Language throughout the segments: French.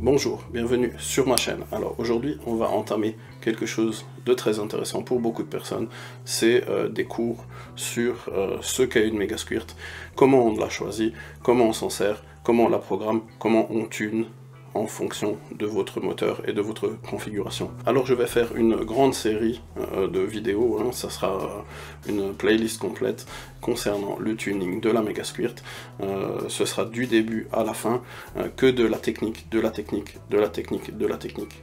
Bonjour, bienvenue sur ma chaîne. Alors aujourd'hui, on va entamer quelque chose de très intéressant pour beaucoup de personnes. C'est des cours sur ce qu'est une Megasquirt, comment on la choisit, comment on s'en sert, comment on la programme, comment on tune en fonction de votre moteur et de votre configuration. Alors je vais faire une grande série de vidéos, ça sera une playlist complète concernant le tuning de la Megasquirt. Ce sera du début à la fin, que de la technique, de la technique, de la technique, de la technique,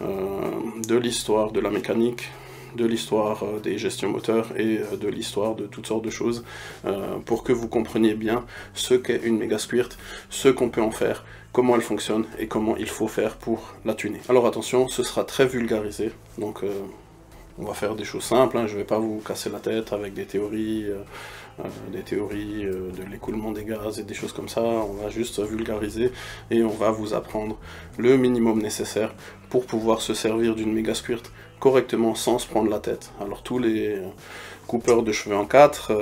de l'histoire de la mécanique, de l'histoire des gestions moteurs et de l'histoire de toutes sortes de choses pour que vous compreniez bien ce qu'est une Megasquirt, ce qu'on peut en faire, comment elle fonctionne et comment il faut faire pour la tuner. Alors attention, ce sera très vulgarisé, donc on va faire des choses simples, je ne vais pas vous casser la tête avec des théories de l'écoulement des gaz et des choses comme ça. On va juste vulgariser et on va vous apprendre le minimum nécessaire pour pouvoir se servir d'une Megasquirt correctement sans se prendre la tête. Alors tous les coupeurs de cheveux en 4,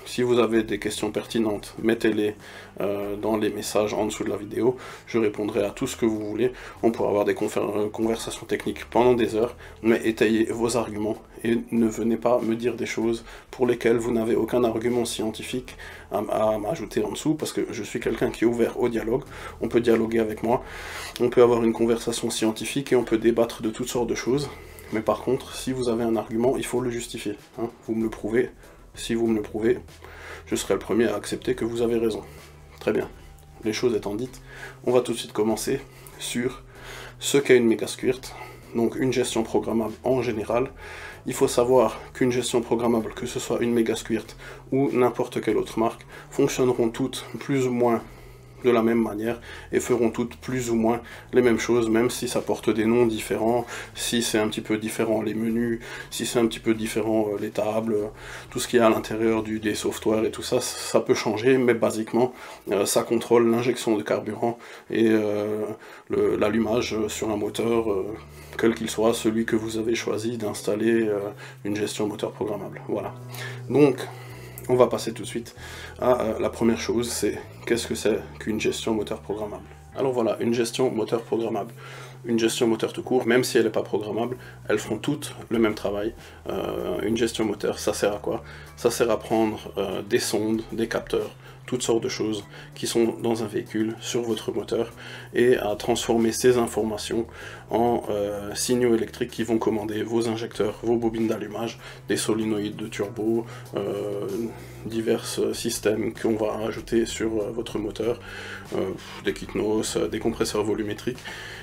si vous avez des questions pertinentes, mettez-les dans les messages en dessous de la vidéo, je répondrai à tout ce que vous voulez. On pourra avoir des conversations techniques pendant des heures, mais étayez vos arguments et ne venez pas me dire des choses pour lesquelles vous n'avez aucun argument scientifique à m'ajouter en dessous, parce que je suis quelqu'un qui est ouvert au dialogue. On peut dialoguer avec moi, on peut avoir une conversation scientifique et on peut débattre de toutes sortes de choses, mais par contre, si vous avez un argument, il faut le justifier, vous me le prouvez. Si vous me le prouvez, je serai le premier à accepter que vous avez raison. Très bien. Les choses étant dites, on va tout de suite commencer sur ce qu'est une Megasquirt, donc une gestion programmable en général. Il faut savoir qu'une gestion programmable, que ce soit une Megasquirt ou n'importe quelle autre marque, fonctionneront toutes plus ou moins de la même manière et feront toutes plus ou moins les mêmes choses, même si ça porte des noms différents, si c'est un petit peu différent les menus, si c'est un petit peu différent les tables, tout ce qu'il y a à l'intérieur des softwares et tout ça, ça peut changer, mais basiquement ça contrôle l'injection de carburant et l'allumage sur un moteur, quel qu'il soit, celui que vous avez choisi d'installer une gestion moteur programmable. Voilà. Donc on va passer tout de suite à la première chose, c'est qu'est-ce que c'est qu'une gestion moteur programmable. Alors voilà, une gestion moteur programmable. Une gestion moteur tout court, même si elle n'est pas programmable, elles font toutes le même travail. Une gestion moteur, ça sert à quoi? Ça sert à prendre des sondes, des capteurs, toutes sortes de choses qui sont dans un véhicule sur votre moteur et à transformer ces informations en signaux électriques qui vont commander vos injecteurs, vos bobines d'allumage, des solénoïdes de turbo, divers systèmes qu'on va rajouter sur votre moteur, des kitnos, des compresseurs volumétriques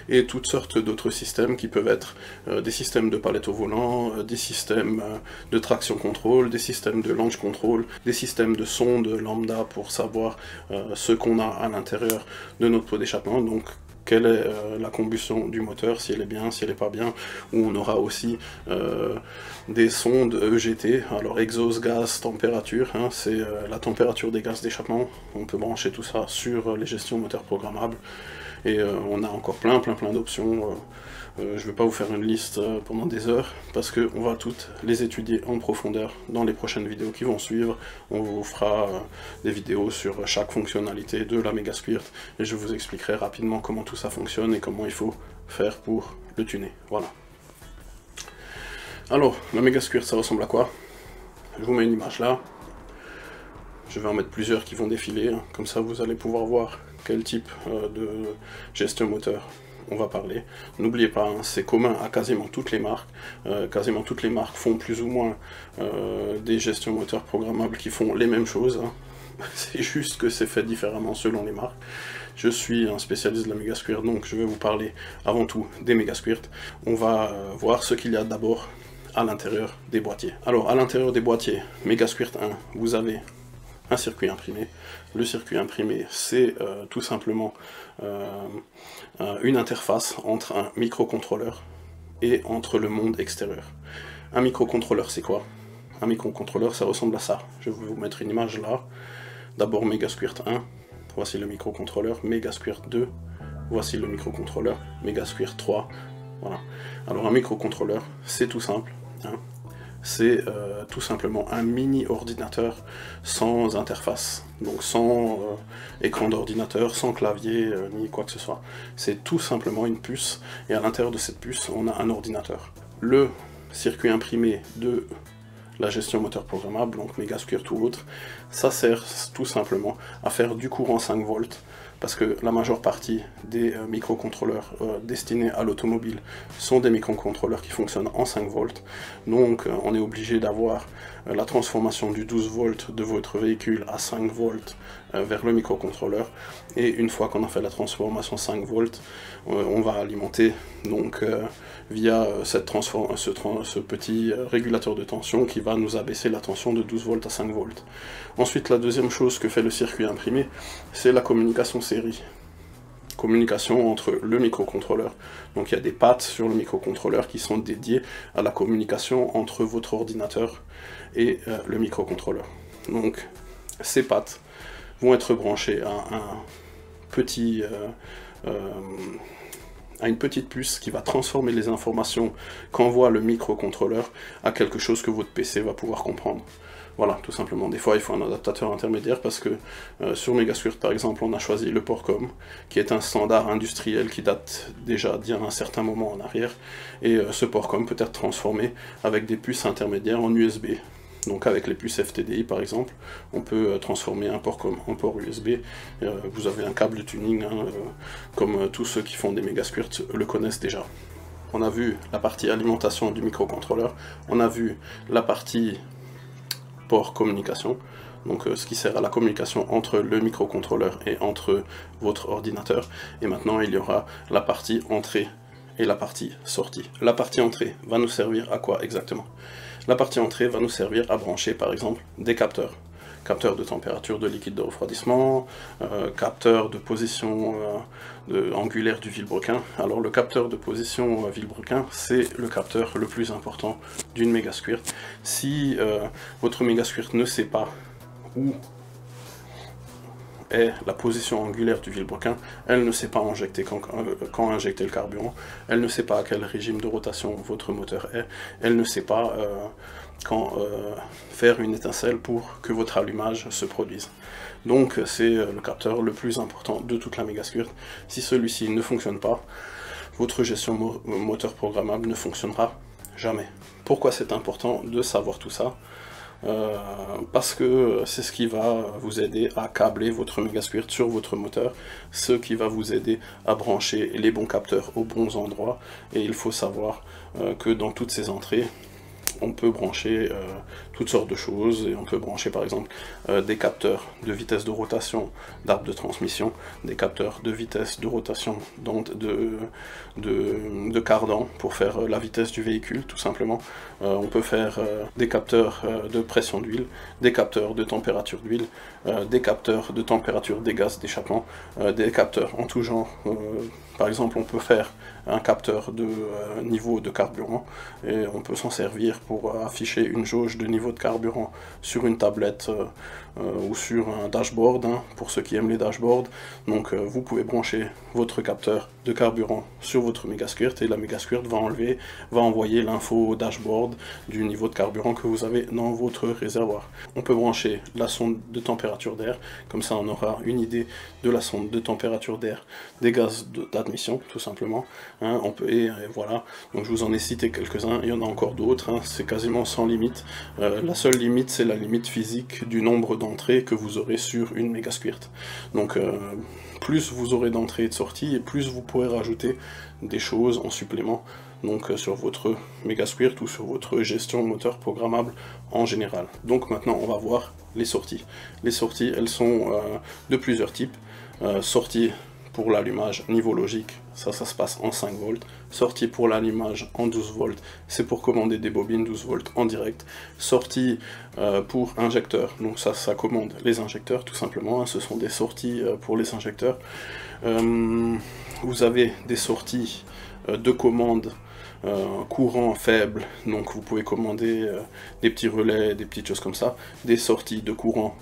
et toutes sortes d'autres systèmes qui peuvent être des systèmes de palette au volant, des systèmes de traction contrôle, des systèmes de launch control, des systèmes de sonde lambda pour savoir ce qu'on a à l'intérieur de notre pot d'échappement, donc quelle est la combustion du moteur, si elle est bien, si elle n'est pas bien, où on aura aussi des sondes EGT, alors exhaust, gaz, température, c'est la température des gaz d'échappement, on peut brancher tout ça sur les gestions moteurs programmables, et on a encore plein d'options. Je ne vais pas vous faire une liste pendant des heures, parce qu'on va toutes les étudier en profondeur dans les prochaines vidéos qui vont suivre. On vous fera des vidéos sur chaque fonctionnalité de la Megasquirt, et je vous expliquerai rapidement comment tout ça fonctionne et comment il faut faire pour le tuner. Voilà. Alors, la Megasquirt, ça ressemble à quoi? Je vous mets une image là. Je vais en mettre plusieurs qui vont défiler, comme ça vous allez pouvoir voir quel type de gestion moteur on va parler. N'oubliez pas, c'est commun à quasiment toutes les marques. Quasiment toutes les marques font plus ou moins des gestions moteurs programmables qui font les mêmes choses. C'est juste que c'est fait différemment selon les marques. Je suis un spécialiste de la Megasquirt, donc je vais vous parler avant tout des Megasquirt. On va voir ce qu'il y a d'abord à l'intérieur des boîtiers. Alors, à l'intérieur des boîtiers Megasquirt 1, vous avez un circuit imprimé. Le circuit imprimé, c'est tout simplement une interface entre un microcontrôleur et entre le monde extérieur. Un microcontrôleur, c'est quoi? Un microcontrôleur, ça ressemble à ça. Je vais vous mettre une image là. D'abord Megasquirt 1, voici le microcontrôleur. Megasquirt 2, voici le microcontrôleur. Megasquirt 3, voilà. Alors un microcontrôleur, c'est tout simple. c'est tout simplement un mini ordinateur sans interface, donc sans écran d'ordinateur, sans clavier, ni quoi que ce soit. C'est tout simplement une puce, et à l'intérieur de cette puce, on a un ordinateur. Le circuit imprimé de la gestion moteur programmable, donc Megasquirt ou autre, ça sert tout simplement à faire du courant 5 volts, parce que la majeure partie des microcontrôleurs destinés à l'automobile sont des microcontrôleurs qui fonctionnent en 5 volts, donc on est obligé d'avoir la transformation du 12 volts de votre véhicule à 5 volts vers le microcontrôleur, et une fois qu'on a fait la transformation 5 volts, on va alimenter donc via ce petit régulateur de tension qui va nous abaisser la tension de 12 volts à 5 volts. Ensuite, la deuxième chose que fait le circuit imprimé, c'est la communication série. Communication entre le microcontrôleur. Donc il y a des pattes sur le microcontrôleur qui sont dédiées à la communication entre votre ordinateur et le microcontrôleur. Donc ces pattes vont être branchées à une petite puce qui va transformer les informations qu'envoie le microcontrôleur à quelque chose que votre PC va pouvoir comprendre. Voilà, tout simplement. Des fois, il faut un adaptateur intermédiaire parce que sur Megasquirt, par exemple, on a choisi le port COM, qui est un standard industriel qui date déjà d'il y a un certain moment en arrière. Et ce port COM peut être transformé avec des puces intermédiaires en USB. Donc avec les puces FTDI, par exemple, on peut transformer un port COM en port USB. Vous avez un câble de tuning, comme tous ceux qui font des Megasquirt le connaissent déjà. On a vu la partie alimentation du microcontrôleur, on a vu la partie port communication, donc ce qui sert à la communication entre le microcontrôleur et entre votre ordinateur, et maintenant il y aura la partie entrée et la partie sortie. La partie entrée va nous servir à quoi exactement? La partie entrée va nous servir à brancher par exemple des capteurs. Capteur de température de liquide de refroidissement, capteur de position angulaire du vilebrequin. Alors le capteur de position vilebrequin, c'est le capteur le plus important d'une Megasquirt. Si votre Megasquirt ne sait pas où est la position angulaire du vilebrequin, elle ne sait pas injecter quand injecter le carburant, elle ne sait pas à quel régime de rotation votre moteur est, elle ne sait pas quand faire une étincelle pour que votre allumage se produise. Donc c'est le capteur le plus important de toute la Megasquirt. Si celui-ci ne fonctionne pas, votre gestion moteur programmable ne fonctionnera jamais. Pourquoi c'est important de savoir tout ça? Parce que c'est ce qui va vous aider à câbler votre Megasquirt sur votre moteur, ce qui va vous aider à brancher les bons capteurs aux bons endroits, et il faut savoir que dans toutes ces entrées, on peut brancher toutes sortes de choses, et on peut brancher par exemple des capteurs de vitesse de rotation d'arbre de transmission, des capteurs de vitesse de rotation de cardan pour faire la vitesse du véhicule tout simplement. On peut faire des capteurs de pression d'huile, des capteurs de température d'huile, des capteurs de température des gaz d'échappement, des capteurs en tout genre. Par exemple, on peut faire un capteur de niveau de carburant, et on peut s'en servir pour afficher une jauge de niveau de carburant sur une tablette ou sur un dashboard, pour ceux qui aiment les dashboards. Donc vous pouvez brancher votre capteur de carburant sur votre Megasquirt, et la Megasquirt va envoyer l'info au dashboard du niveau de carburant que vous avez dans votre réservoir. On peut brancher la sonde de température d'air, comme ça on aura une idée de la sonde de température d'air des gaz d'admission, tout simplement. Et voilà, donc je vous en ai cité quelques-uns, il y en a encore d'autres, c'est quasiment sans limite. La seule limite, c'est la limite physique du nombre d'entrées que vous aurez sur une Megasquirt. Donc plus vous aurez d'entrées et de sorties, et plus vous pourrez rajouter des choses en supplément, donc sur votre Megasquirt ou sur votre gestion moteur programmable en général. Donc maintenant on va voir les sorties. Les sorties, elles sont de plusieurs types. Sortie pour l'allumage niveau logique, ça se passe en 5 volts. Sortie pour l'allumage en 12 volts, c'est pour commander des bobines 12 volts en direct. Sortie pour injecteurs, donc ça commande les injecteurs tout simplement, ce sont des sorties pour les injecteurs. Vous avez des sorties de commande courant faible, donc vous pouvez commander des petits relais, des petites choses comme ça, des sorties de courant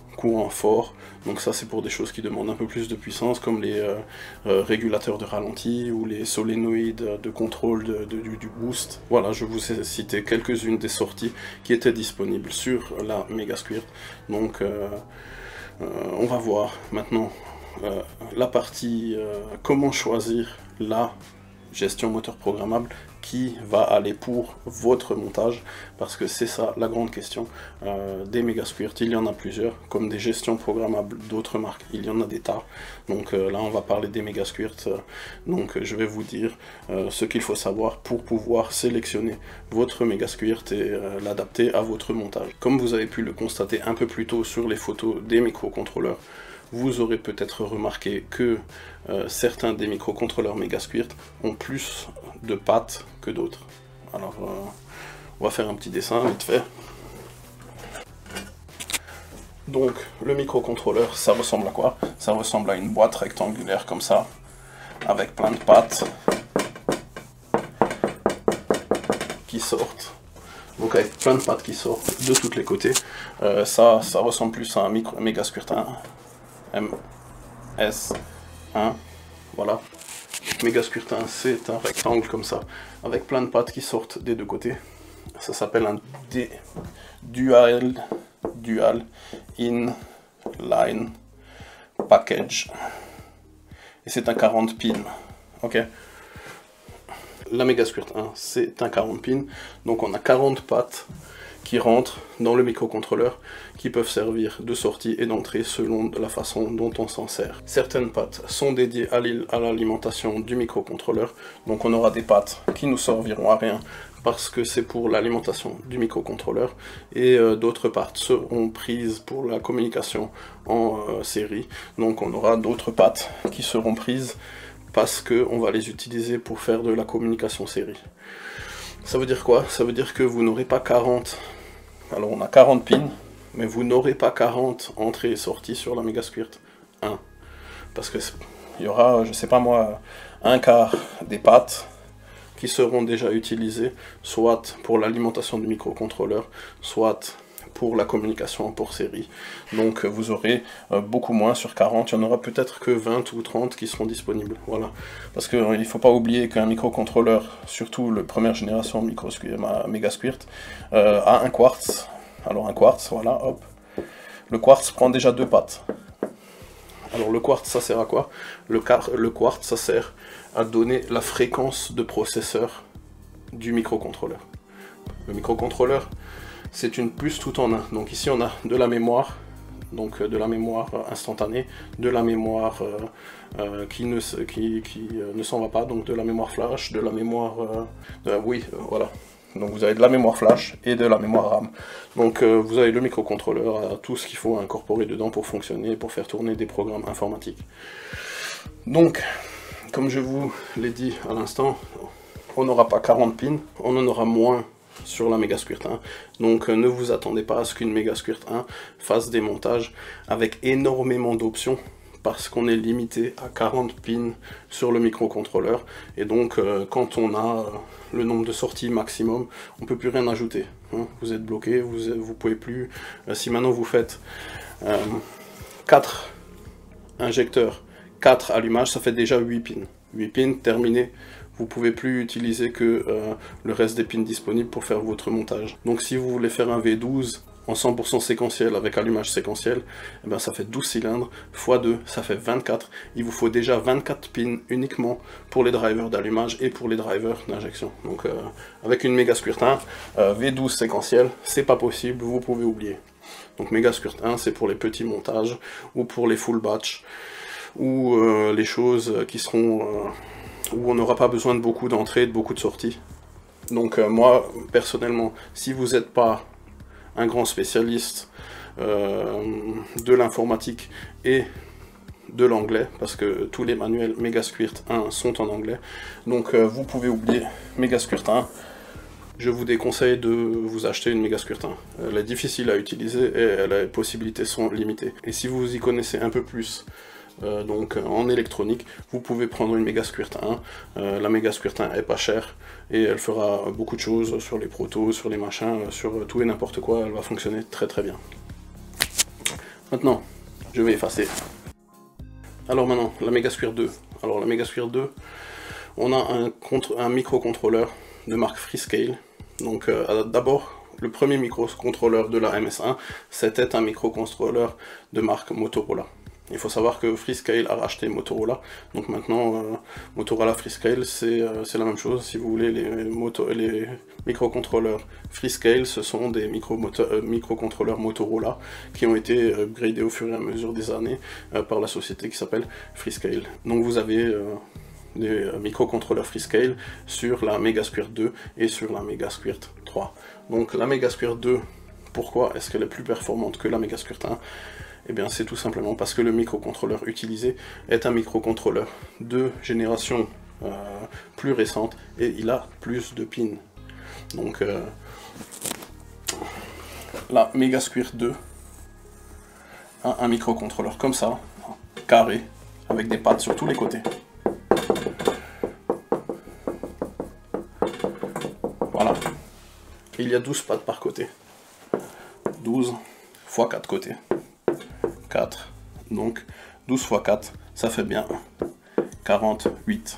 fort, donc ça c'est pour des choses qui demandent un peu plus de puissance, comme les régulateurs de ralenti ou les solénoïdes de contrôle du boost. Voilà, je vous ai cité quelques-unes des sorties qui étaient disponibles sur la Megasquirt. Donc on va voir maintenant la partie comment choisir la gestion moteur programmable qui va aller pour votre montage, parce que c'est ça la grande question. Des Megasquirt, il y en a plusieurs, comme des gestions programmables d'autres marques, il y en a des tas. Donc là on va parler des Megasquirt, donc je vais vous dire ce qu'il faut savoir pour pouvoir sélectionner votre Megasquirt et l'adapter à votre montage. Comme vous avez pu le constater un peu plus tôt sur les photos des microcontrôleurs, vous aurez peut-être remarqué que certains des microcontrôleurs Megasquirt ont plus de pattes que d'autres. Alors, on va faire un petit dessin vite fait. Donc, le microcontrôleur, ça ressemble à quoi? Ça ressemble à une boîte rectangulaire comme ça, avec plein de pattes qui sortent. Donc avec plein de pattes qui sortent de tous les côtés. Ça ressemble plus à un Megasquirt 1. MS1, voilà. Megasquirt 1, c'est un rectangle comme ça, avec plein de pattes qui sortent des deux côtés. Ça s'appelle un dual inline package. Et c'est un 40 pins. Ok. La Megasquirt 1, c'est un 40 pins. Donc on a 40 pattes qui rentrent dans le microcontrôleur, qui peuvent servir de sortie et d'entrée selon la façon dont on s'en sert. Certaines pattes sont dédiées à l'alimentation du microcontrôleur, donc on aura des pattes qui nous serviront à rien parce que c'est pour l'alimentation du microcontrôleur, et d'autres pattes seront prises pour la communication en série, donc on aura d'autres pattes qui seront prises parce qu'on va les utiliser pour faire de la communication série. Ça veut dire quoi? Ça veut dire que vous n'aurez pas 40... Alors on a 40 pins, mais vous n'aurez pas 40 entrées et sorties sur la Megasquirt 1. Parce que il y aura, je sais pas moi, un quart des pattes qui seront déjà utilisées, soit pour l'alimentation du microcontrôleur, soit pour la communication en port série. Donc vous aurez beaucoup moins sur 40, il n'y en aura peut-être que 20 ou 30 qui seront disponibles. Voilà. Parce qu'il ne faut pas oublier qu'un microcontrôleur, surtout la première génération Megasquirt, a un quartz. Alors un quartz, voilà, hop. Le quartz prend déjà 2 pattes. Alors le quartz, ça sert à quoi? Le quartz, ça sert à donner la fréquence de processeur du microcontrôleur. Le microcontrôleur, c'est une puce tout en un. Donc ici on a de la mémoire, donc de la mémoire instantanée, de la mémoire qui ne s'en va pas, donc de la mémoire flash, de la mémoire... voilà. Donc vous avez de la mémoire flash et de la mémoire RAM. Donc vous avez le microcontrôleur, tout ce qu'il faut incorporer dedans pour fonctionner, pour faire tourner des programmes informatiques. Donc, comme je vous l'ai dit à l'instant, on n'aura pas 40 pins, on en aura moins sur la Megasquirt 1. Donc ne vous attendez pas à ce qu'une Megasquirt 1 fasse des montages avec énormément d'options, parce qu'on est limité à 40 pins sur le microcontrôleur, et donc quand on a le nombre de sorties maximum, on ne peut plus rien ajouter. Hein. Vous êtes bloqué, vous pouvez plus... si maintenant vous faites 4 injecteurs, 4 allumages, ça fait déjà 8 pins. 8 pins, terminé. Vous ne pouvez plus utiliser que le reste des pins disponibles pour faire votre montage. Donc si vous voulez faire un V12 en 100% séquentiel avec allumage séquentiel, eh ben ça fait 12 cylindres, x 2, ça fait 24. Il vous faut déjà 24 pins uniquement pour les drivers d'allumage et pour les drivers d'injection. Donc avec une Megasquirt 1, V12 séquentiel, c'est pas possible, vous pouvez oublier. Donc Megasquirt 1, c'est pour les petits montages, ou pour les full batch, ou les choses qui seront... où on n'aura pas besoin de beaucoup d'entrées, de beaucoup de sorties. Donc moi, personnellement, si vous n'êtes pas un grand spécialiste de l'informatique et de l'anglais, parce que tous les manuels Megasquirt 1 sont en anglais, donc vous pouvez oublier Megasquirt 1. Je vous déconseille de vous acheter une Megasquirt 1. Elle est difficile à utiliser et les possibilités sont limitées. Et si vous y connaissez un peu plus donc en électronique, vous pouvez prendre une Megasquirt 1. La Megasquirt 1 est pas chère et elle fera beaucoup de choses sur les protos, sur les machins, sur tout et n'importe quoi. Elle va fonctionner très très bien. Maintenant, je vais effacer. Alors maintenant, la Megasquirt 2. Alors la Megasquirt 2, on a un microcontrôleur de marque Freescale. Donc d'abord, le premier microcontrôleur de la MS1, c'était un microcontrôleur de marque Motorola. Il faut savoir que Freescale a racheté Motorola, donc maintenant Motorola Freescale c'est la même chose. Si vous voulez, les microcontrôleurs Freescale, ce sont des microcontrôleurs Motorola qui ont été upgradés au fur et à mesure des années par la société qui s'appelle Freescale. Donc vous avez des microcontrôleurs Freescale sur la Megasquirt 2 et sur la Megasquirt 3. Donc la Megasquirt 2, pourquoi est-ce qu'elle est plus performante que la Megasquirt 1? Eh bien c'est tout simplement parce que le microcontrôleur utilisé est un microcontrôleur de génération plus récente et il a plus de pins. Donc la Megasquirt 2 a un microcontrôleur comme ça, carré, avec des pattes sur tous les côtés. Voilà. Il y a 12 pattes par côté. 12 x 4 côtés. 4. Donc 12 x 4, ça fait bien 48.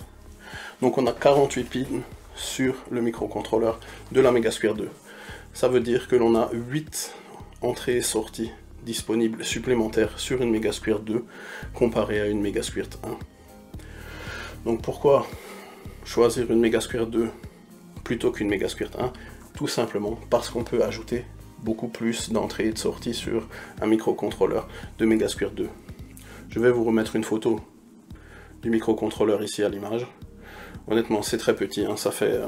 Donc on a 48 pins sur le microcontrôleur de la Megasquirt 2. Ça veut dire que l'on a 8 entrées et sorties disponibles supplémentaires sur une Megasquirt 2 comparé à une Megasquirt 1. Donc pourquoi choisir une Megasquirt 2 plutôt qu'une Megasquirt 1? Tout simplement parce qu'on peut ajouter beaucoup plus d'entrées et de sorties sur un microcontrôleur de Megasquirt 2. Je vais vous remettre une photo du microcontrôleur ici à l'image. Honnêtement, c'est très petit, hein, ça fait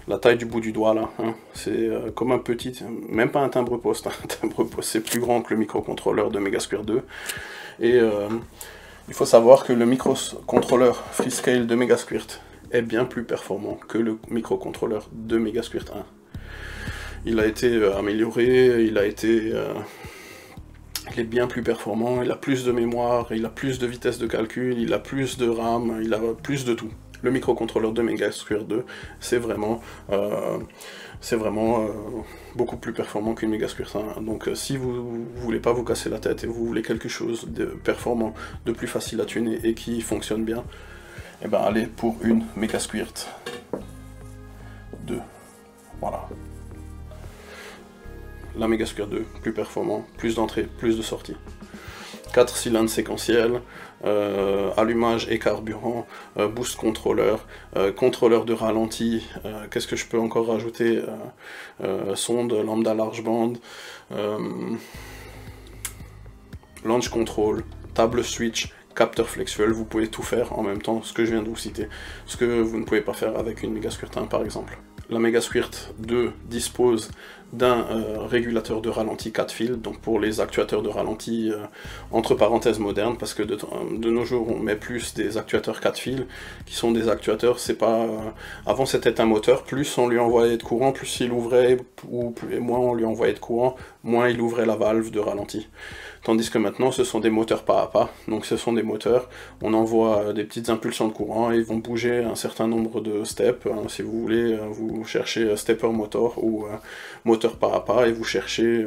la taille du bout du doigt là. Hein. C'est comme un petit, même pas un timbre-poste. Un timbre-poste, c'est plus grand que le microcontrôleur de Megasquirt 2. Et il faut savoir que le microcontrôleur Freescale de Megasquirt est bien plus performant que le microcontrôleur de Megasquirt 1. Il a été amélioré, il est bien plus performant, il a plus de mémoire, il a plus de vitesse de calcul, il a plus de RAM, il a plus de tout. Le microcontrôleur de Megasquirt 2, c'est vraiment beaucoup plus performant qu'une Megasquirt 1. Donc si vous ne voulez pas vous casser la tête et vous voulez quelque chose de performant, de plus facile à tuner et qui fonctionne bien, eh ben allez pour une Megasquirt 2. Voilà. La Megasquirt 2, plus performant, plus d'entrées, plus de sorties. 4 cylindres séquentiels, allumage et carburant, boost contrôleur, contrôleur de ralenti, qu'est-ce que je peux encore rajouter, sonde lambda large band, launch control, table switch, capteur flexuel, vous pouvez tout faire en même temps, ce que je viens de vous citer, ce que vous ne pouvez pas faire avec une Megasquirt 1 par exemple. La Megasquirt 2 dispose d'un régulateur de ralenti 4 fils, donc pour les actuateurs de ralenti entre parenthèses modernes, parce que de nos jours on met plus des actuateurs 4 fils, qui sont des actuateurs, c'est pas... avant c'était un moteur, plus on lui envoyait de courant, plus il ouvrait, ou moins on lui envoyait de courant, moins il ouvrait la valve de ralenti. Tandis que maintenant ce sont des moteurs pas à pas, donc ce sont des moteurs, on envoie des petites impulsions de courant et ils vont bouger un certain nombre de steps, hein, si vous voulez, vous cherchez stepper motor ou moteur pas à pas et vous cherchez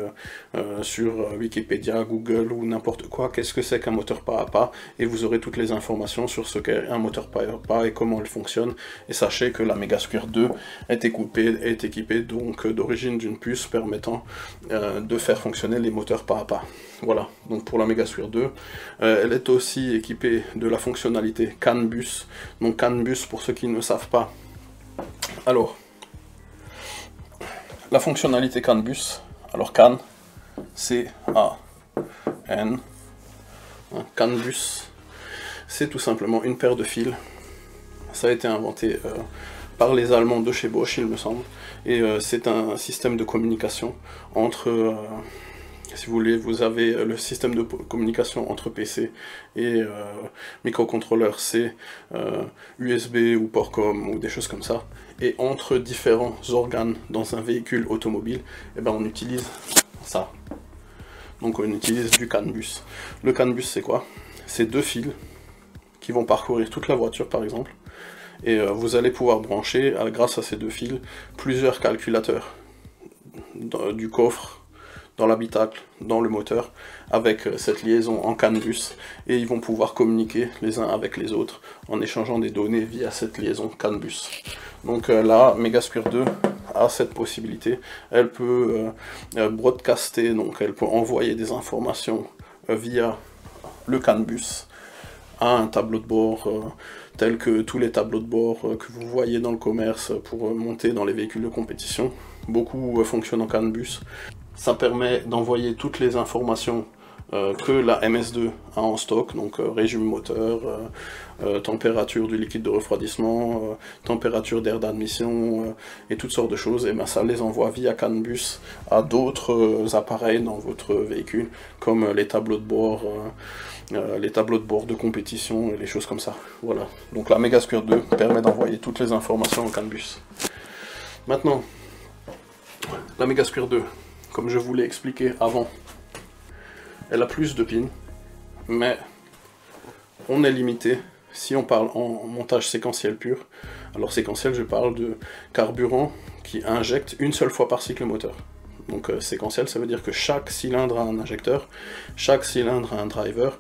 sur Wikipédia, Google ou n'importe quoi, qu'est-ce que c'est qu'un moteur pas à pas, et vous aurez toutes les informations sur ce qu'est un moteur pas à pas et comment il fonctionne, et sachez que la Megasquirt 2 est équipée donc d'origine d'une puce permettant de faire fonctionner les moteurs pas à pas. Voilà, donc pour la Megasquirt 2, elle est aussi équipée de la fonctionnalité CAN bus. Donc CAN bus, pour ceux qui ne savent pas, alors, la fonctionnalité CAN bus, alors CAN, C-A-N, CAN bus, c'est tout simplement une paire de fils. Ça a été inventé par les Allemands de chez Bosch, il me semble, et c'est un système de communication entre... si vous voulez, vous avez le système de communication entre PC et microcontrôleur C, USB ou port com ou des choses comme ça. Et entre différents organes dans un véhicule automobile, eh ben on utilise ça. Donc on utilise du CAN bus. Le CAN bus c'est quoi? C'est deux fils qui vont parcourir toute la voiture par exemple. Et vous allez pouvoir brancher, grâce à ces deux fils, plusieurs calculateurs du coffre, dans l'habitacle, dans le moteur, avec cette liaison en CAN bus, et ils vont pouvoir communiquer les uns avec les autres en échangeant des données via cette liaison CAN bus. Donc la Megasquirt 2 a cette possibilité, elle peut broadcaster, donc elle peut envoyer des informations via le CAN bus à un tableau de bord tel que tous les tableaux de bord que vous voyez dans le commerce pour monter dans les véhicules de compétition. Beaucoup fonctionnent en CAN bus. Ça permet d'envoyer toutes les informations que la MS2 a en stock, donc régime moteur, température du liquide de refroidissement, température d'air d'admission et toutes sortes de choses, et bien ça les envoie via CAN bus à d'autres appareils dans votre véhicule, comme les tableaux de bord de compétition et les choses comme ça. Voilà, donc la Megasquirt 2 permet d'envoyer toutes les informations en CAN bus. Maintenant, la Megasquirt 2, comme je vous l'ai expliqué avant, elle a plus de pins, mais on est limité si on parle en montage séquentiel pur. Alors séquentiel, je parle de carburant qui injecte une seule fois par cycle moteur. Donc séquentiel, ça veut dire que chaque cylindre a un injecteur, chaque cylindre a un driver.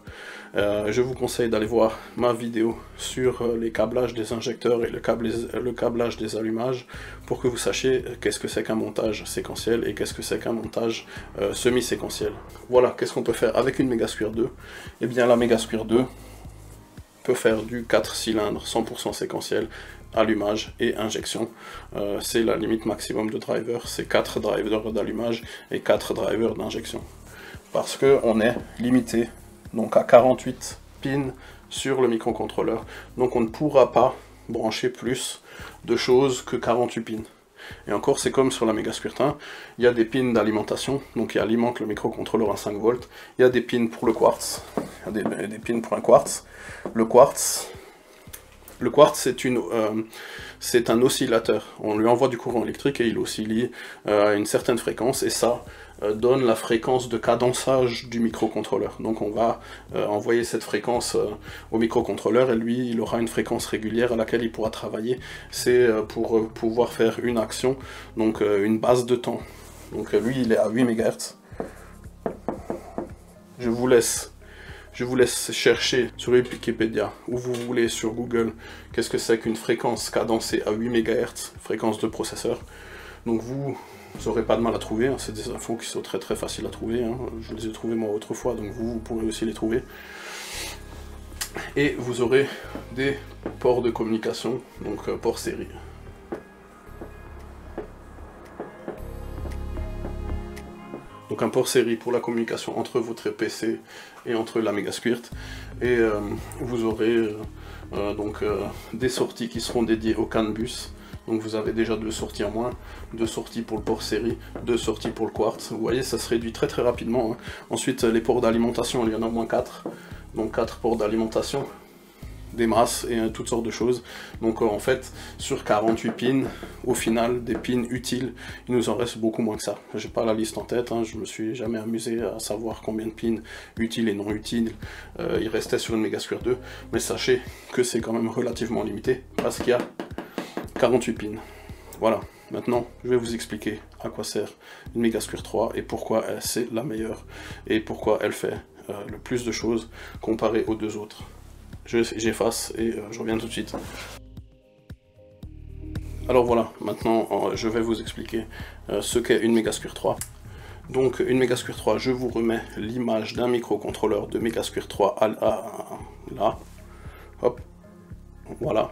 Je vous conseille d'aller voir ma vidéo sur les câblages des injecteurs et le câblage des allumages pour que vous sachiez qu'est-ce que c'est qu'un montage séquentiel et qu'est-ce que c'est qu'un montage semi-séquentiel. Voilà, qu'est-ce qu'on peut faire avec une Megasquirt 2? Eh bien la Megasquirt 2 peut faire du 4 cylindres 100% séquentiel, allumage et injection. C'est la limite maximum de drivers, c'est 4 drivers d'allumage et 4 drivers d'injection. Parce qu'on est limité donc à 48 pins sur le microcontrôleur, donc on ne pourra pas brancher plus de choses que 48 pins. Et encore, c'est comme sur la Megasquirt 1, il y a des pins d'alimentation, donc qui alimentent le microcontrôleur à 5 volts, il y a des pins pour le quartz, il y a des pins pour un quartz. Le quartz, c'est un oscillateur, on lui envoie du courant électrique et il oscille à une certaine fréquence, et ça donne la fréquence de cadençage du microcontrôleur. Donc on va envoyer cette fréquence au microcontrôleur, et lui il aura une fréquence régulière à laquelle il pourra travailler. C'est pour pouvoir faire une action, donc une base de temps. Donc lui il est à 8 MHz. Je vous laisse chercher sur Wikipédia, où vous voulez sur Google, qu'est-ce que c'est qu'une fréquence cadencée à 8 MHz, fréquence de processeur. Donc vous n'aurez pas de mal à trouver, hein. C'est des infos qui sont très très faciles à trouver, hein. Je les ai trouvées moi autrefois, donc vous pourrez aussi les trouver. Et vous aurez des ports de communication, donc port série. Donc un port série pour la communication entre votre PC et entre la Megasquirt. Et vous aurez des sorties qui seront dédiées au CAN bus. Donc vous avez déjà 2 sorties en moins, 2 sorties pour le port série, 2 sorties pour le quartz. Vous voyez, ça se réduit très très rapidement, hein. Ensuite, les ports d'alimentation, il y en a au moins 4. Donc 4 ports d'alimentation, des masses et toutes sortes de choses. Donc en fait, sur 48 pins, au final, des pins utiles, il nous en reste beaucoup moins que ça. J'ai pas la liste en tête, hein, je me suis jamais amusé à savoir combien de pins utiles et non utiles il restait sur une Megasquirt 2, mais sachez que c'est quand même relativement limité, parce qu'il y a 48 pins. Voilà, maintenant je vais vous expliquer à quoi sert une Megasquirt 3 et pourquoi c'est la meilleure et pourquoi elle fait le plus de choses comparé aux deux autres. J'efface et je reviens tout de suite. Alors voilà, maintenant je vais vous expliquer ce qu'est une Megasquirt 3. Donc une Megasquirt 3, je vous remets l'image d'un microcontrôleur de Megasquirt 3 là. Hop, voilà.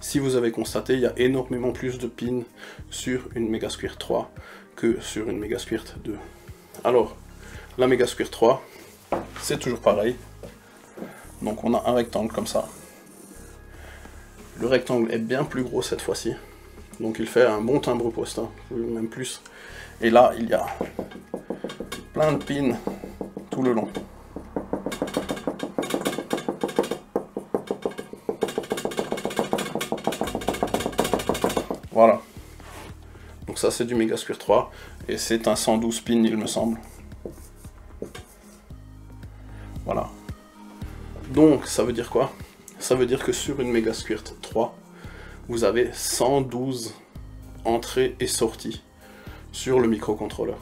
Si vous avez constaté, il y a énormément plus de pins sur une Megasquirt 3 que sur une Megasquirt 2. Alors, la Megasquirt 3, c'est toujours pareil. Donc on a un rectangle comme ça. Le rectangle est bien plus gros cette fois-ci. Donc il fait un bon timbre-poste, hein, même plus. Et là, il y a plein de pins tout le long. Voilà. Donc ça c'est du Megasquirt 3 et c'est un 112 pins il me semble. Voilà. Donc ça veut dire quoi? Ça veut dire que sur une Megasquirt 3, vous avez 112 entrées et sorties sur le microcontrôleur.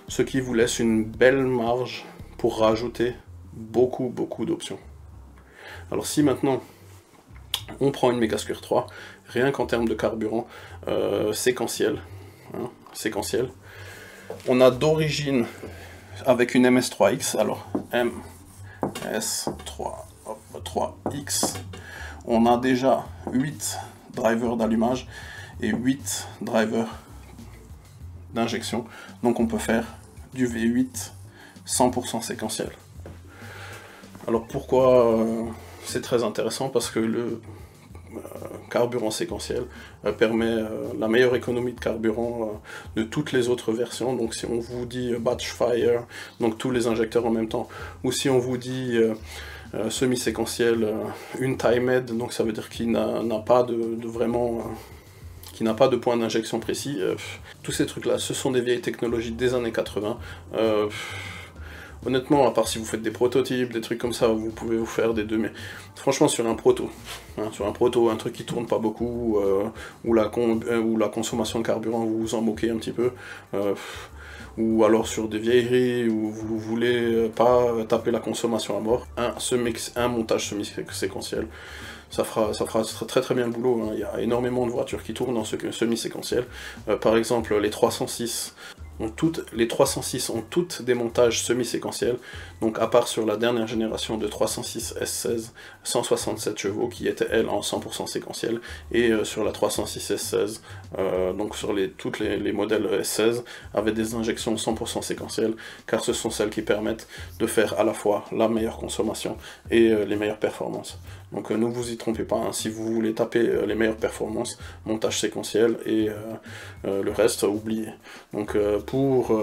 Ce qui vous laisse une belle marge pour rajouter beaucoup d'options. Alors si maintenant on prend une Megasquirt 3, rien qu'en termes de carburant séquentiel, on a d'origine avec une MS3X, alors MS3X, on a déjà 8 drivers d'allumage et 8 drivers d'injection, donc on peut faire du V8 100% séquentiel. Alors pourquoi c'est très intéressant? Parce que le carburant séquentiel permet la meilleure économie de carburant de toutes les autres versions. Donc si on vous dit batch fire, donc tous les injecteurs en même temps, ou si on vous dit semi-séquentiel, une timed, donc ça veut dire qu'il n'a pas qui n'a pas de point d'injection précis. Tous ces trucs là, ce sont des vieilles technologies des années 80. Honnêtement, à part si vous faites des prototypes, des trucs comme ça, vous pouvez vous faire des deux, mais franchement sur un proto, un truc qui tourne pas beaucoup, où la consommation de carburant, vous vous en moquez un petit peu, ou alors sur des vieilleries où vous voulez pas taper la consommation à mort, un montage semi-séquentiel, ça fera très bien le boulot, hein. Il y a énormément de voitures qui tournent en semi-séquentiel, par exemple les 306, les 306 ont toutes des montages semi-séquentiels, donc à part sur la dernière génération de 306 S16 167 chevaux qui était elle en 100% séquentiel, et sur la 306 S16, donc sur tous les modèles S16 avaient des injections 100% séquentielles, car ce sont celles qui permettent de faire à la fois la meilleure consommation et les meilleures performances. Donc ne vous y trompez pas, hein, si vous voulez taper les meilleures performances, montage séquentiel, et le reste, oubliez. Donc pour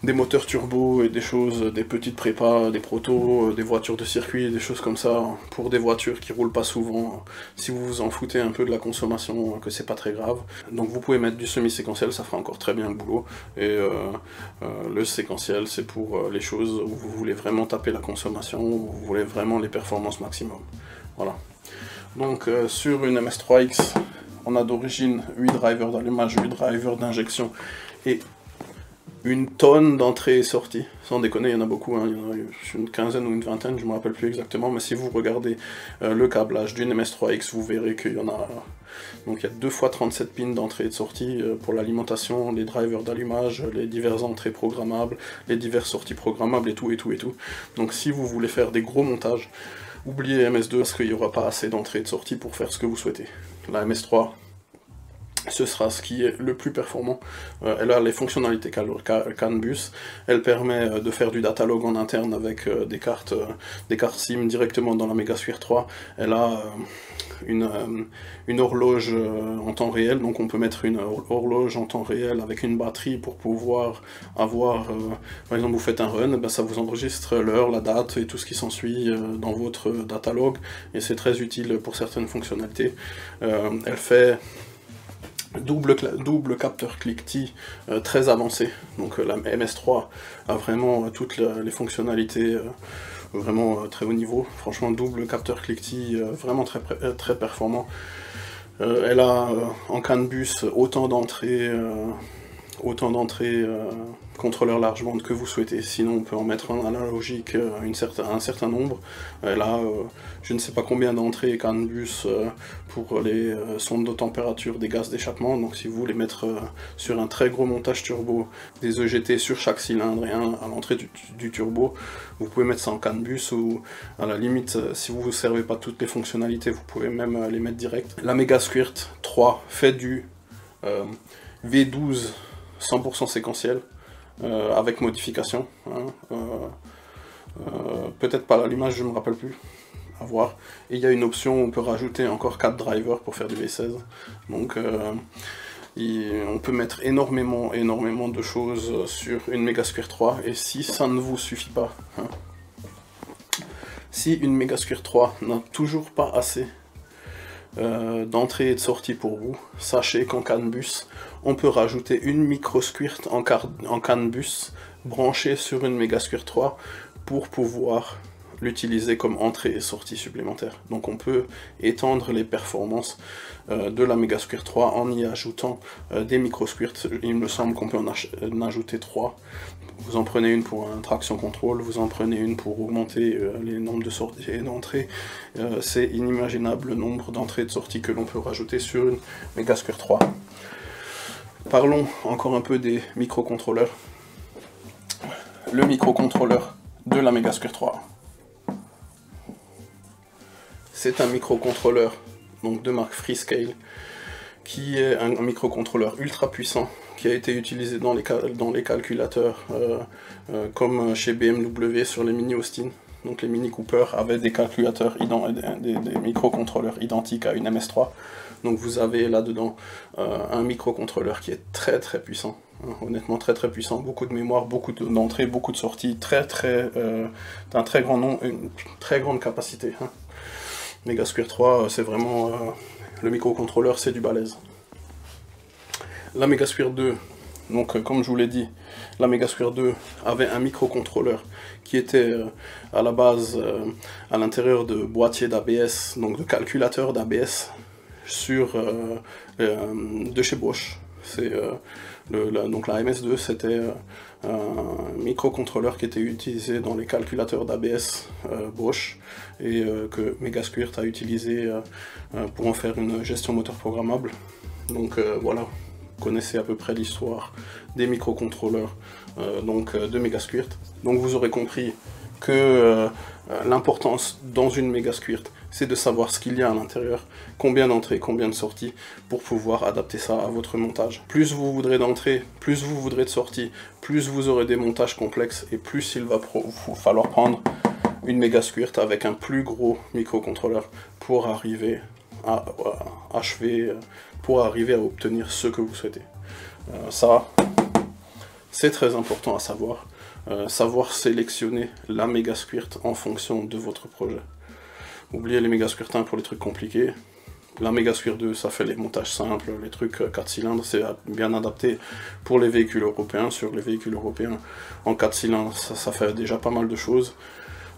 des moteurs turbo et des choses, des petites prépas, des protos, des voitures de circuit, des choses comme ça, pour des voitures qui roulent pas souvent, si vous vous en foutez un peu de la consommation, que c'est pas très grave. Donc vous pouvez mettre du semi-séquentiel, ça fera encore très bien le boulot, et le séquentiel c'est pour les choses où vous voulez vraiment taper la consommation, où vous voulez vraiment les performances maximum. Voilà. Donc sur une MS3X, on a d'origine 8 drivers d'allumage, 8 drivers d'injection, et une tonne d'entrées et sorties. Sans déconner, il y en a beaucoup, hein. Il y en a une quinzaine ou une vingtaine, je ne me rappelle plus exactement, mais si vous regardez le câblage d'une MS3X, vous verrez qu'il y en a... Donc il y a 2 fois 37 pins d'entrée et de sortie pour l'alimentation, les drivers d'allumage, les diverses entrées programmables, les diverses sorties programmables, et tout. Donc si vous voulez faire des gros montages, oubliez MS2, parce qu'il n'y aura pas assez d'entrées et de sorties pour faire ce que vous souhaitez. La MS3, ce sera ce qui est le plus performant. Elle a les fonctionnalités CAN bus, elle permet de faire du datalog en interne avec des cartes SIM directement dans la Megasquirt 3. Elle a une horloge en temps réel, donc on peut mettre une horloge en temps réel avec une batterie pour pouvoir avoir, par exemple vous faites un run, ben ça vous enregistre l'heure, la date et tout ce qui s'ensuit dans votre datalog, et c'est très utile pour certaines fonctionnalités. Elle fait double capteur click-T très avancé, donc la MS3 a vraiment toutes les fonctionnalités vraiment très haut niveau. Franchement, double capteur click-T vraiment très performant. Elle a en CAN bus autant d'entrées contrôleur large bande que vous souhaitez, sinon on peut en mettre en analogique un certain nombre. Elle a je ne sais pas combien d'entrées CAN bus pour les sondes de température des gaz d'échappement, donc si vous voulez mettre sur un très gros montage turbo des EGT sur chaque cylindre et un à l'entrée du turbo, vous pouvez mettre ça en CAN bus, ou à la limite si vous ne servez pas toutes les fonctionnalités, vous pouvez même les mettre direct. La Megasquirt 3 fait du V12 100% séquentiel, avec modification, hein. Peut-être pas l'allumage, je ne me rappelle plus, à voir. Et il y a une option où on peut rajouter encore 4 drivers pour faire du V16, donc on peut mettre énormément de choses sur une Megasquirt 3, et si ça ne vous suffit pas, hein, si une Megasquirt 3 n'a toujours pas assez d'entrée et de sortie pour vous, sachez qu'en CAN bus, on peut rajouter une microsquirt en CAN bus branchée sur une Megasquirt 3 pour pouvoir l'utiliser comme entrée et sortie supplémentaire. Donc on peut étendre les performances de la Megasquirt 3 en y ajoutant des micro-squirts. Il me semble qu'on peut en ajouter 3. Vous en prenez une pour un traction control, vous en prenez une pour augmenter les nombres de sorties et d'entrées. C'est inimaginable le nombre d'entrées et de sorties que l'on peut rajouter sur une Megasquirt 3. Parlons encore un peu des microcontrôleurs. Le microcontrôleur de la Megasquirt 3. C'est un microcontrôleur donc de marque Freescale, qui est un microcontrôleur ultra puissant, qui a été utilisé dans les calculateurs, comme chez BMW sur les Mini Austin. Donc les Mini Cooper avaient des calculateurs, des microcontrôleurs identiques à une MS3. Donc vous avez là-dedans un microcontrôleur qui est très très puissant, hein, honnêtement très très puissant, beaucoup de mémoire, beaucoup d'entrées, beaucoup de sorties, d'un très grand nom, une très grande capacité. Hein. Megasquirt 3, c'est vraiment le microcontrôleur, c'est du balèze. La Megasquirt 2, donc comme je vous l'ai dit, la Megasquirt 2 avait un microcontrôleur qui était à la base à l'intérieur de boîtiers d'ABS, donc de calculateurs d'ABS de chez Bosch. Donc la MS2, c'était un microcontrôleur qui était utilisé dans les calculateurs d'ABS Bosch et que Megasquirt a utilisé pour en faire une gestion moteur programmable. Donc voilà, vous connaissez à peu près l'histoire des microcontrôleurs de Megasquirt. Donc vous aurez compris que l'importance dans une Megasquirt, c'est de savoir ce qu'il y a à l'intérieur, combien d'entrées, combien de sorties, pour pouvoir adapter ça à votre montage. Plus vous voudrez d'entrées, plus vous voudrez de sorties, plus vous aurez des montages complexes, et plus il va vous falloir prendre une Megasquirt avec un plus gros microcontrôleur pour arriver à achever, pour arriver à obtenir ce que vous souhaitez. Ça, c'est très important à savoir. Savoir sélectionner la Megasquirt en fonction de votre projet. Oubliez les Megasquirt 1 pour les trucs compliqués. La Megasquirt 2, ça fait les montages simples, les trucs 4 cylindres, c'est bien adapté pour les véhicules européens. Sur les véhicules européens en 4 cylindres, ça fait déjà pas mal de choses.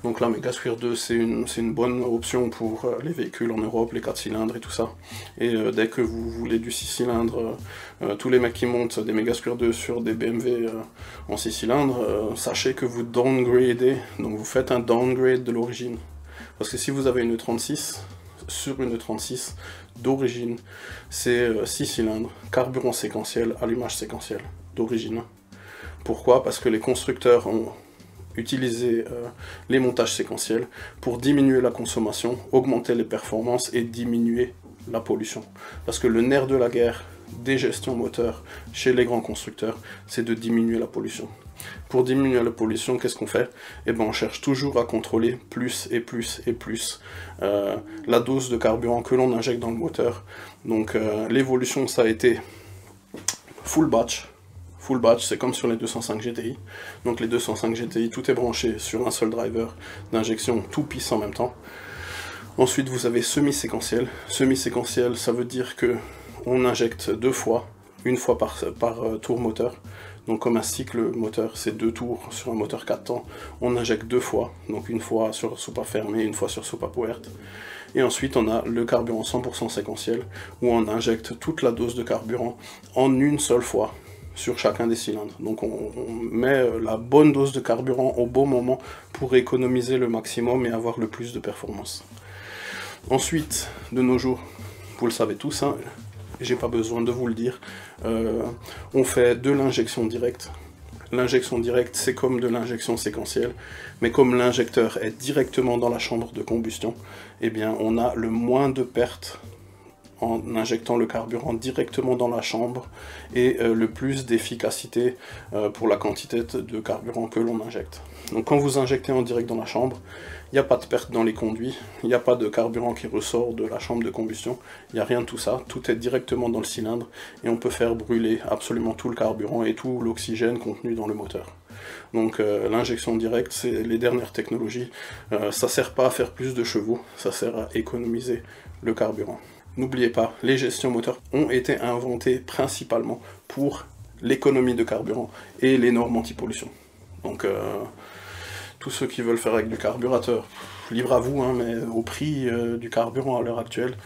Donc la Megasquirt 2, c'est une bonne option pour les véhicules en Europe, les 4 cylindres et tout ça. Et dès que vous voulez du 6 cylindres, tous les mecs qui montent des Megasquirt 2 sur des BMW en 6 cylindres, sachez que vous downgradez, donc vous faites un downgrade de l'origine. Parce que si vous avez une E36, sur une E36 d'origine, c'est 6 cylindres, carburant séquentiel, allumage séquentiel, d'origine. Pourquoi? Parce que les constructeurs ont utilisé les montages séquentiels pour diminuer la consommation, augmenter les performances et diminuer la pollution. Parce que le nerf de la guerre des gestions moteurs chez les grands constructeurs, c'est de diminuer la pollution. Pour diminuer la pollution, qu'est-ce qu'on fait? Eh ben, on cherche toujours à contrôler plus et plus et plus la dose de carburant que l'on injecte dans le moteur. Donc l'évolution, ça a été full batch. Full batch, c'est comme sur les 205 GTI. Donc les 205 GTI, tout est branché sur un seul driver d'injection, tout pisse en même temps. Ensuite, vous avez semi-séquentiel. Semi-séquentiel, ça veut dire que on injecte 2 fois, une fois par tour moteur. Donc comme un cycle moteur, c'est 2 tours sur un moteur 4 temps, on injecte 2 fois, donc une fois sur soupape fermée, une fois sur soupape ouverte. Et ensuite on a le carburant 100% séquentiel, où on injecte toute la dose de carburant en une seule fois sur chacun des cylindres. Donc on met la bonne dose de carburant au bon moment pour économiser le maximum et avoir le plus de performance. Ensuite, de nos jours, vous le savez tous, hein, j'ai pas besoin de vous le dire, on fait de l'injection directe. L'injection directe, c'est comme de l'injection séquentielle, mais comme l'injecteur est directement dans la chambre de combustion, eh bien on a le moins de pertes en injectant le carburant directement dans la chambre et le plus d'efficacité pour la quantité de carburant que l'on injecte. Donc quand vous injectez en direct dans la chambre, il n'y a pas de perte dans les conduits, il n'y a pas de carburant qui ressort de la chambre de combustion, il n'y a rien de tout ça, tout est directement dans le cylindre et on peut faire brûler absolument tout le carburant et tout l'oxygène contenu dans le moteur. Donc l'injection directe, c'est les dernières technologies, ça sert pas à faire plus de chevaux, ça sert à économiser le carburant. N'oubliez pas, les gestions moteurs ont été inventées principalement pour l'économie de carburant et les normes anti-pollution. Donc tous ceux qui veulent faire avec du carburateur, libre à vous, hein, mais au prix du carburant à l'heure actuelle,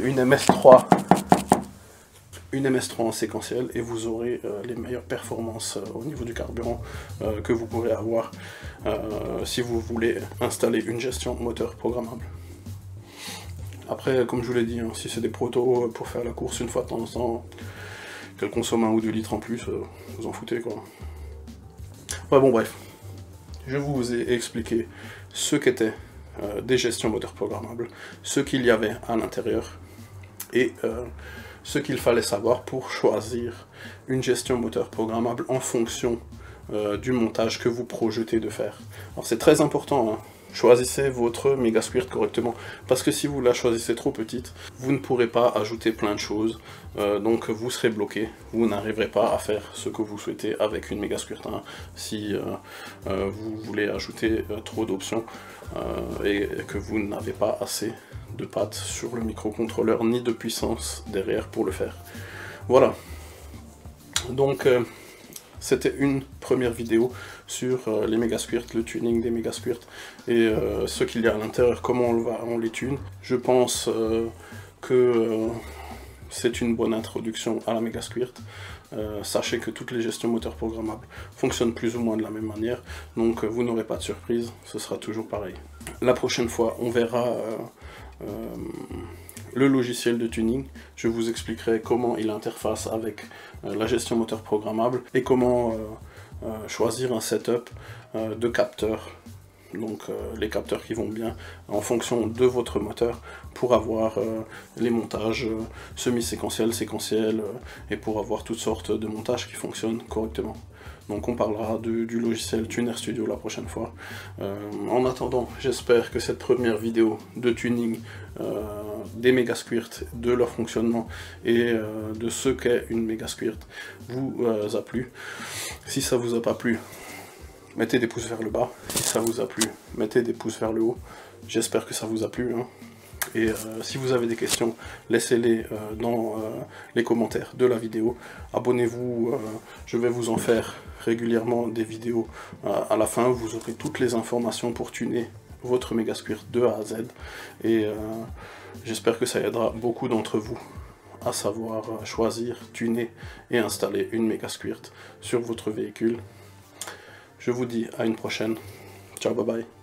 une MS3 en séquentiel et vous aurez les meilleures performances au niveau du carburant que vous pourrez avoir si vous voulez installer une gestion moteur programmable. Après, comme je vous l'ai dit, hein, si c'est des protos pour faire la course une fois de temps en temps, qu'elle consomme 1 ou 2 litres en plus, vous en foutez quoi. Ouais, bon bref, je vous ai expliqué ce qu'étaient des gestions moteurs programmables, ce qu'il y avait à l'intérieur et ce qu'il fallait savoir pour choisir une gestion moteur programmable en fonction du montage que vous projetez de faire. Alors c'est très important, hein. Choisissez votre méga squirt correctement, parce que si vous la choisissez trop petite, vous ne pourrez pas ajouter plein de choses, donc vous serez bloqué, vous n'arriverez pas à faire ce que vous souhaitez avec une méga squirt, hein, si vous voulez ajouter trop d'options et que vous n'avez pas assez de pattes sur le microcontrôleur, ni de puissance derrière pour le faire. Voilà, donc c'était une première vidéo sur les méga squirts, le tuning des méga squirts et ce qu'il y a à l'intérieur, comment on les tune. Je pense que c'est une bonne introduction à la méga squirt. Sachez que toutes les gestions moteurs programmables fonctionnent plus ou moins de la même manière, donc vous n'aurez pas de surprise, ce sera toujours pareil. La prochaine fois, on verra le logiciel de tuning. Je vous expliquerai comment il interface avec la gestion moteur programmable et comment choisir un setup de capteurs, donc les capteurs qui vont bien en fonction de votre moteur pour avoir les montages semi-séquentiels, séquentiels et pour avoir toutes sortes de montages qui fonctionnent correctement. Donc on parlera du logiciel Tuner Studio la prochaine fois. En attendant, j'espère que cette première vidéo de tuning des méga squirts, de leur fonctionnement et de ce qu'est une méga squirt vous a plu. Si ça vous a pas plu, mettez des pouces vers le bas. Si ça vous a plu, mettez des pouces vers le haut. J'espère que ça vous a plu, hein. Et si vous avez des questions, laissez-les dans les commentaires de la vidéo. Abonnez-vous, je vais vous en faire régulièrement des vidéos à la fin. Vous aurez toutes les informations pour tuner votre méga squirt de A à Z. Et j'espère que ça aidera beaucoup d'entre vous à savoir choisir, tuner et installer une méga squirt sur votre véhicule. Je vous dis à une prochaine. Ciao, bye bye.